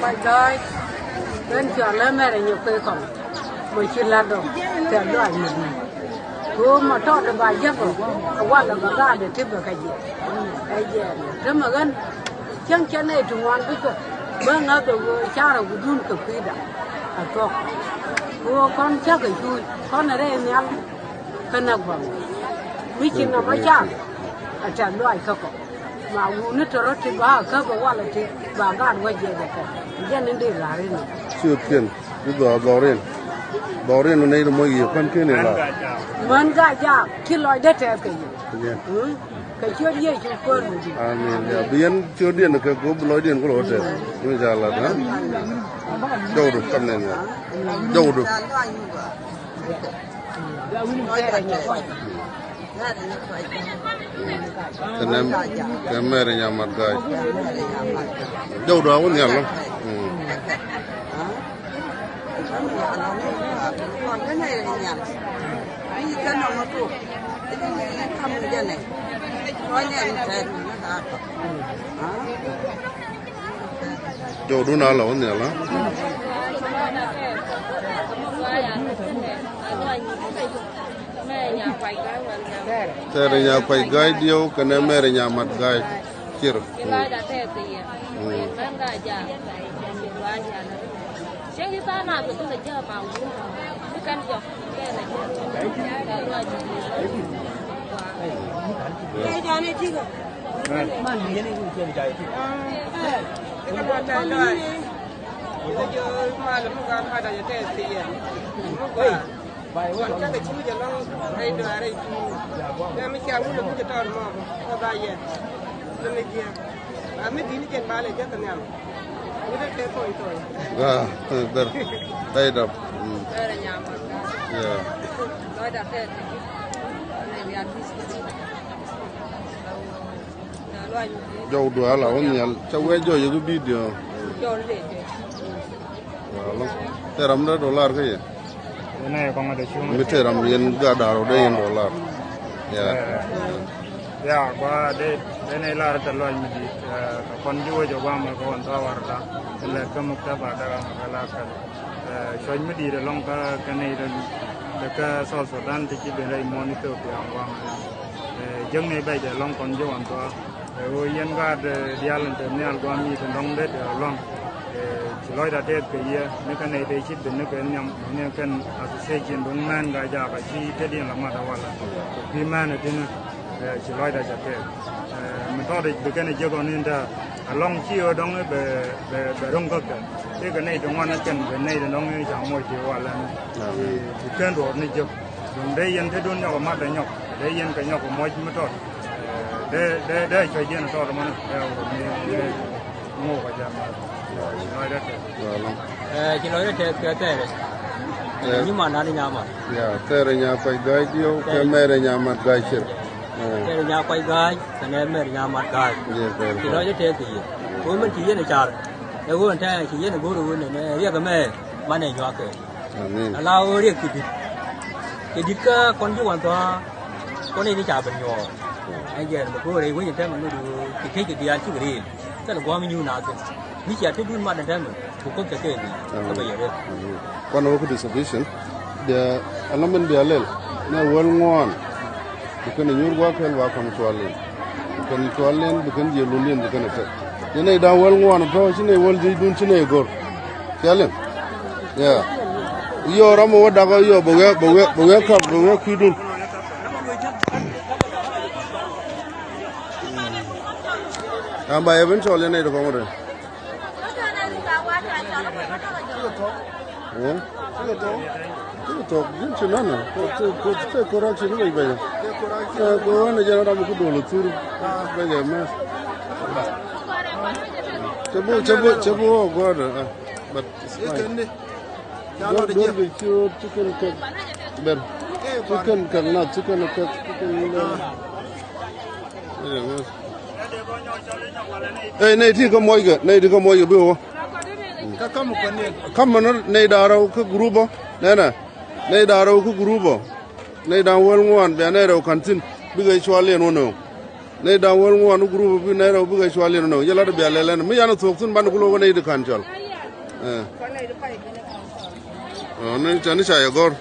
quay chơi bên chợ lên mẹ là nhiều cây còn mới chỉ là đồ theo đuổi nhiều gì cô mà cho được vài giấc rồi qua là ra để tiếp được cái gì thế mà gần chân chân này trung ngoan cái cục bên nó từ cha là cũng cực kỳ đã cô con chắc cái chui con ở đây nhá cái nào vậy mấy chuyện nó mới cha ở trên đuổi không mà u nước trôi thì bà các bà qua là thì bà gan quay về được dân nên đi lại đi chưa tiền bây giờ bảo riêng này là mọi người quan kia này là mình ra cha khi loại đất cái gì cái chưa gì chưa quên rồi amen ya biến chưa điện được cái cố lối điện của lối đấy bây giờ là đó đâu được cầm này nè đâu được cái mẹ nhà mặt gai đâu đó cũng nhận lắm còn cái này là nhận cái chân nó tụt cái thăm cái này nói này trên nó đâu đó nào là cũng nhận lắm thế là nhà quay gai điêu cái này mẹ nhà mặt gai chיר Jadi sana betul saja mau, bukan jauh. Cái giờ này chứ cơ. Mà nhìn này cũng chưa chạy chứ. Cái con trai rồi. Bây giờ mà là một con hai đại tế thì vậy còn cái chú giờ nó đây đưa đây em mới chào cũng được cho mà có ba giờ nên này kia mấy tí nó trên ba này chắc tận nào cái cái thôi ber đây đập Đây là nhà mình. Nói đặt tên này bị ăn dầu đũa là ông nhà cháu quay cho cái video thế làm đó $1 cái gì Cái này con ada cuma. mình thế làm yên gà đào đây $1 Ya, gua de này là terlalu mudi. Con juga coba mà con tahu warta. Là kamu kita pada kalau kan. Soalnya mudi de long cái này de ke South Sudan thì chỉ bên đây monitor yang wang. Jeng này bây giờ long con juga warta. Rồi yên gà dia lên tới nhà gua mi thì long de long. Chỉ nói là thế cái gì, cái này để chỉ bên cái nhầm, cái association đông man cái giá cái chi thế điện làm mà đâu là, vì man thì nó chỉ nói là thế, mình nói được cái này chưa còn nên là long chi ở đông về đông cực cái này đông anh cần cái này là đông chẳng mọi chuyện là thì cái đồ này chưa, đây yên thế đun nhau mà đây nhau, đây yên cái nhau của mọi chuyện mới thôi, để chơi điện thôi mà nó ngô cái gì chỉ nói là thế nhưng mà nó đi nhà mà thế là nhà quay gai điêu cái mẹ nhà mặt gai chир thế là nhà quay gai cái này mẹ nhà mặt gai chỉ nói là thế thì tôi mình chỉ là chả nếu tôi thế chỉ là guru này riêng cái mẹ mà này nhỏ cái lao riêng cái đi cái con chú hoàn toàn con này đi chả bình nhỏ anh giờ mà cô đây với những cái mà nó được cái đi ăn chứ cái gì tức là quá nhiều nào thôi bây giờ tôi đun mà để mình cũng có cái gì cái bây giờ đấy quan ông có distribution để anh mình để lên nè well ngon bukan nyur gua kel wa kam chualen bukan chualen bukan je lunin bukan tek ini dah well ngon to sini well di dun sini gor chualen ya yo ramo wada go yo boge kap boge kidun amba eventually này được không rồi Itu tuh, itu mana? Itu koreksi ni baik. Kau ni jangan ramai aku dulu tur, baik mas. Coba gua ada, but gua bicu chicken kek, ber, chicken karena chicken kek, này thì có mồi cái, này thì có mồi cái biểu. Kamu mana này darau ke grupo, này darau ke grupo, này darau ngoan, biar này darau kantin, bigai soalnya nono, này darau ngoan grupo, biar này darau bigai soalnya nono, jalan biar lelah, macam mana tuh, sun ban kulo này di kancal, Con này nó phải cái này còn. Nó chani cha ya gor.